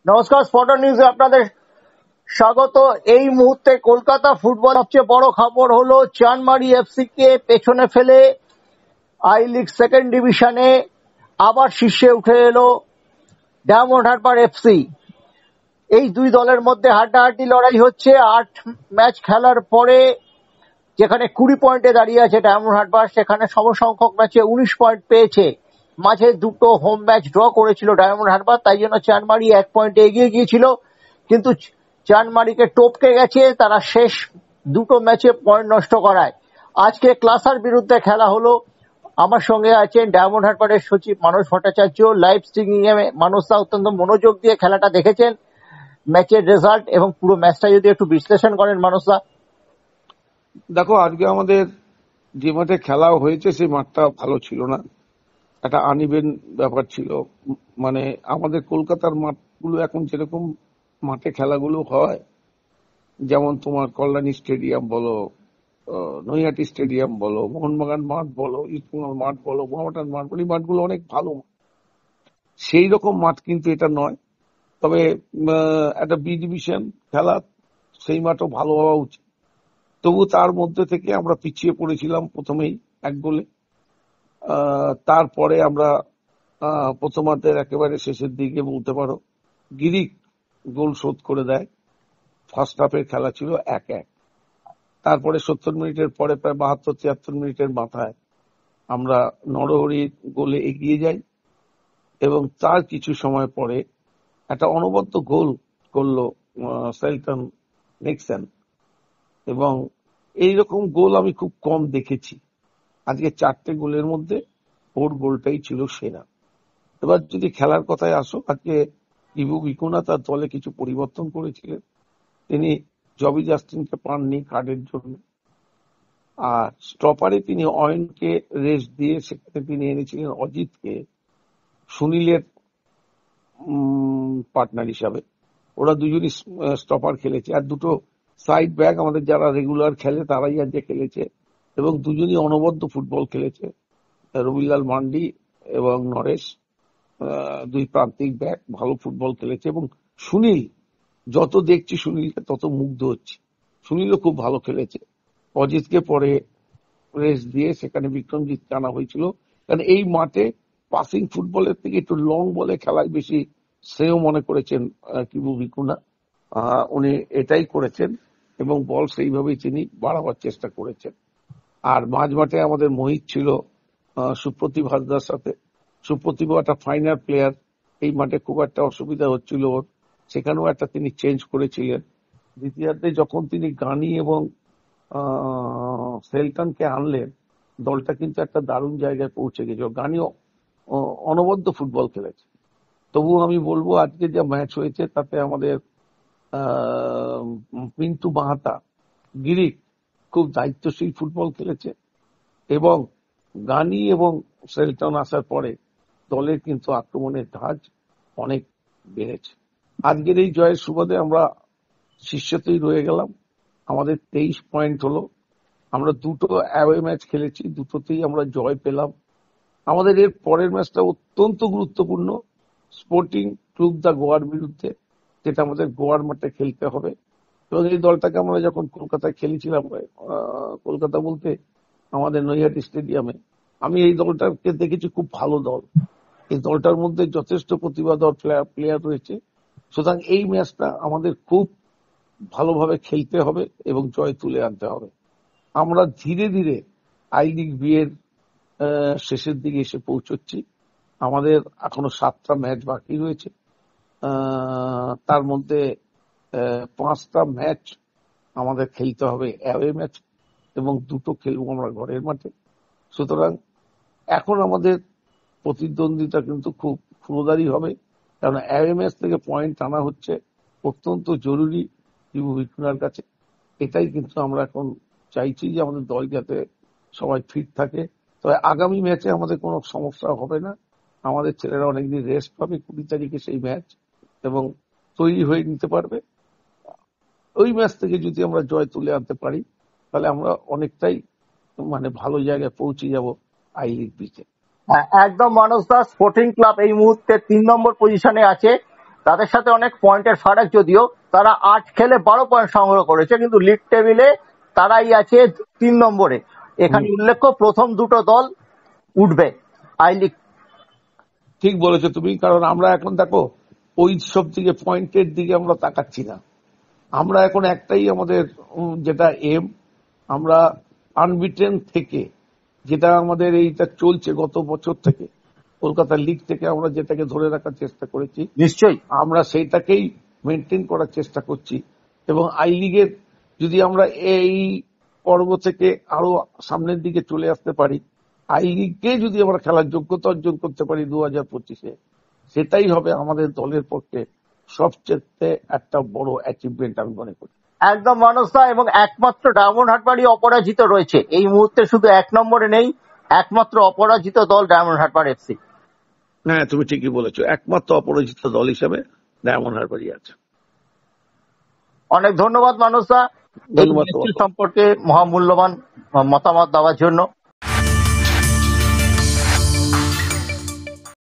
নমস্কার, স্পটার নিউজে আপনাদের স্বাগত। এই মুহূর্তে কলকাতা ফুটবল সবচেয়ে বড় খবর হলো চানমারি এফসি কে পেছনে ফেলে আই লিগ সেকেন্ড ডিভিশনে আবার শীর্ষে উঠে এলো ডায়মন্ড হারবার এফসি। এই দুই দলের মধ্যে হাড্ডাহাড্ডি লড়াই হচ্ছে 8 ম্যাচ খেলার পরে। যেখানে 20 পয়েন্টে দাঁড়িয়ে আছে ডায়মন্ড হারবার, সেখানে সমসংখ্যক ম্যাচে 19 পয়েন্ট পেয়েছে। মাঝে দুটো হোম ম্যাচ ড্র করেছিল ডায়মন্ড হারবার, তাই জন্য চানমারি 1 পয়েন্টে এগিয়ে গিয়েছিল, কিন্তু চানমারিকে টপকে গেছে তারা শেষ দুটো ম্যাচে পয়েন্ট নষ্ট করায়। আজকে ক্লাসার বিরুদ্ধে খেলা হলো। আমার সঙ্গে আছেন ডায়মন্ড হারবারের সচিব মানস ভট্টাচার্য। লাইভ স্ট্রিমিং এ মানসদা অত্যন্ত মনোযোগ দিয়ে খেলাটা দেখেছেন, ম্যাচের রেজাল্ট এবং পুরো ম্যাচটা যদি একটু বিশ্লেষণ করেন মানসদা। দেখো, আজকে আমাদের যে মাঠে খেলা হয়েছে সেই মাঠটা ভালো ছিল না, একটা আনইভেন ব্যাপার ছিল। মানে আমাদের কলকাতার মাঠগুলো এখন যেরকম মাঠে খেলাগুলো হয়, যেমন তোমার কল্যাণী স্টেডিয়াম বলো, নৈহাটি স্টেডিয়াম বলো, মোহনবাগান মাঠ বলো, ইস্টবেঙ্গল মাঠ বলো, মোহামেডান মাঠ বলো, এই মাঠগুলো অনেক ভালো। সেই রকম মাঠ কিন্তু এটা নয়। তবে একটা বি ডিভিশন খেলা, সেই মাঠও ভালো হওয়া উচিত। তবু তার মধ্যে থেকে আমরা পিছিয়ে পড়েছিলাম প্রথমেই 1 গোলে। তারপরে আমরা প্রথমার্ধের একেবারে শেষের দিকে বলতে পারো গিরিক গোল শোধ করে দেয়। ফার্স্ট হাফের খেলা ছিল 1-1। তারপরে 70 মিনিটের পরে প্রায় 72-73 মিনিটের মাথায় আমরা নরহরির গোলে এগিয়ে যাই, এবং তার কিছু সময় পরে একটা অনবদ্য গোল করলো সেল্টন নিক্সন, এবং এইরকম গোল আমি খুব কম দেখেছি। আজকে 4টে গোলের মধ্যে ওর গোলটাই ছিল সেরা। এবার যদি খেলার কথায় আসো, আজকে ইভু ভিকুনা তার দলে কিছু পরিবর্তন করেছিলেন। তিনি জবি জাস্টিনকে পাননি কার্ডের জন্য, আর স্টপারে তিনি অয়নকে রেস্ট দিয়ে সেখানে তিনি এনেছিলেন অজিতকে সুনীলের পার্টনার হিসাবে। ওরা দুজনই স্টপার খেলেছে, আর দুটো সাইড ব্যাক আমাদের যারা রেগুলার খেলে তারাই আজকে খেলেছে, এবং দুজনই অনবদ্য ফুটবল খেলেছে। রবিলাল মান্ডি এবং নরেশ, দুই প্রান্তিক ব্যাক ভালো ফুটবল খেলেছে, এবং সুনীল, যত দেখছি সুনীলকে তত মুগ্ধ হচ্ছে। সুনীলও খুব ভালো খেলেছে। অজিতকে পরে রেস্ট দিয়ে সেখানে বিক্রমজিৎকে আনা হয়েছিল, কারণ এই মাঠে পাসিং ফুটবলের থেকে একটু লং বলে খেলায় বেশি শ্রেয় মনে করেছেন কিবু ভিকুনা। উনি এটাই করেছেন, এবং বল সেইভাবেই তিনি বাড়াবার চেষ্টা করেছেন। আর মাঝ মাঠে আমাদের মোহিত ছিল সুপ্রতিভ হাসদার সাথে। সুপ্রতিভ একটা ফাইনাল প্লেয়ার, এই মাঠে খুব একটা অসুবিধা হচ্ছিল ওর, সেখানেও একটা তিনি চেঞ্জ করেছিলেন। দ্বিতীয়ার্ধে যখন তিনি গানি এবং সেল্টনকে আনলেন, দলটা কিন্তু একটা দারুণ জায়গায় পৌঁছে গেছিল। গানিও অনবদ্য ফুটবল খেলেছে। তবুও আমি বলবো আজকে যা ম্যাচ হয়েছে তাতে আমাদের পিন্টু মাহাতা, গিরিক খুব দায়িত্বশীল ফুটবল খেলেছে, এবং গানি এবং সেল্টন আসার পরে দলের কিন্তু আক্রমণের ধাঁচ অনেক বেড়েছে। আজকের এই জয়ের সুবাদে আমরা শীর্ষতেই রয়ে গেলাম। আমাদের 23 পয়েন্ট হলো। আমরা দুটো অ্যাওয়ে ম্যাচ খেলেছি, দুটোতেই আমরা জয় পেলাম। আমাদের এর পরের ম্যাচটা অত্যন্ত গুরুত্বপূর্ণ, স্পোর্টিং ক্লুব দা গোয়ার বিরুদ্ধে, যেটা আমাদের গোয়ার মাঠে খেলতে হবে। এবং এই দলটাকে আমরা যখন কলকাতায় খেলেছিলাম, কলকাতা বলতে আমাদের নৈহাটি স্টেডিয়ামে, আমি এই দলটাকে দেখেছি খুব ভালো দল। এই দলটার মধ্যে যথেষ্ট প্রতিভাধর প্লেয়ার রয়েছে। সুতরাং এই ম্যাচটা আমাদের খুব ভালোভাবে খেলতে হবে এবং জয় তুলে আনতে হবে। আমরা ধীরে ধীরে আই লিগ বি এর শেষের দিকে এসে পৌঁছচ্ছি। আমাদের এখনো 7টা ম্যাচ বাকি রয়েছে। তার মধ্যে 5টা ম্যাচ আমাদের খেলতে হবে অ্যাওয়ে ম্যাচ, এবং 2টো খেলবো আমরা ঘরের মাঠে। সুতরাং এখন আমাদের প্রতিদ্বন্দ্বিতা কিন্তু খুব ফুলদারি হবে, কারণ অ্যাওয়ে ম্যাচ থেকে পয়েন্ট আনা হচ্ছে অত্যন্ত জরুরি ইবু ভিকুনার কাছে। এটাই কিন্তু আমরা এখন চাইছি যে আমাদের দল যাতে সবাই ফিট থাকে। তবে আগামী ম্যাচে আমাদের কোনো সমস্যা হবে না, আমাদের ছেলেরা অনেকদিন রেস্ট পাবে। 20 তারিখে সেই ম্যাচ, এবং তৈরি হয়ে নিতে পারবে। ওই ম্যাচ থেকে যদি আমরা জয় তুলে আনতে পারি, তাহলে আমরা অনেকটাই ভালো জায়গায় পৌঁছে যাব আই লিগ বিতে। একদম মানসদা, স্পোর্টিং ক্লাব এই মুহূর্তে 3 নম্বর পজিশনে আছে তাদের সাথে অনেক পয়েন্টের ফারাক, যদিও তারা 8 খেলে 12 পয়েন্ট সংগ্রহ করেছে, কিন্তু লিগ টেবিলে তারাই আছে 3 নম্বরে। এখানে উল্লেখ্য প্রথম দুটো দল উঠবে আই লিগ। ঠিক বলেছো তুমি, কারণ আমরা এখন দেখো ওই সব দিকে পয়েন্টের দিকে আমরা তাকাচ্ছি না। আমরা এখন একটাই আমাদের যেটা আমরা আনবিটেন থেকে, যেটা আমাদের এইটা চলছে গত বছর থেকে, কলকাতা লিগ থেকে আমরা যেটাকে ধরে রাখার চেষ্টা করেছি, নিশ্চয়ই আমরা সেইটাকেই মেনটেন করার চেষ্টা করছি। এবং আই লিগের যদি আমরা এই পর্ব থেকে আরো সামনের দিকে চলে আসতে পারি, আই লিগকে যদি আমরা খেলার যোগ্যতা অর্জন করতে পারি 2025-এ, সেটাই হবে আমাদের দলের পক্ষে সবচেয়ে একটা বড় অ্যাচিভমেন্ট আমি মনে করি। একদম মানসদা, এবং একমাত্র ডায়মন্ড হারবারই অপরাজিত রয়েছে এই মুহূর্তে, শুধু 1 নম্বরে নেই, একমাত্র অপরাজিত দল ডায়মন্ড হারবার এফসি। হ্যাঁ, তুমি ঠিকই বলেছো, একমাত্র অপরাজিত দল হিসেবে ডায়মন্ড হারবারই আছে। অনেক ধন্যবাদ মানসদা এই ধন্যবাদ ম্যাচটি তোমাকে। সম্পর্কে মহামূল্যবান মতামত দেওয়ার জন্য।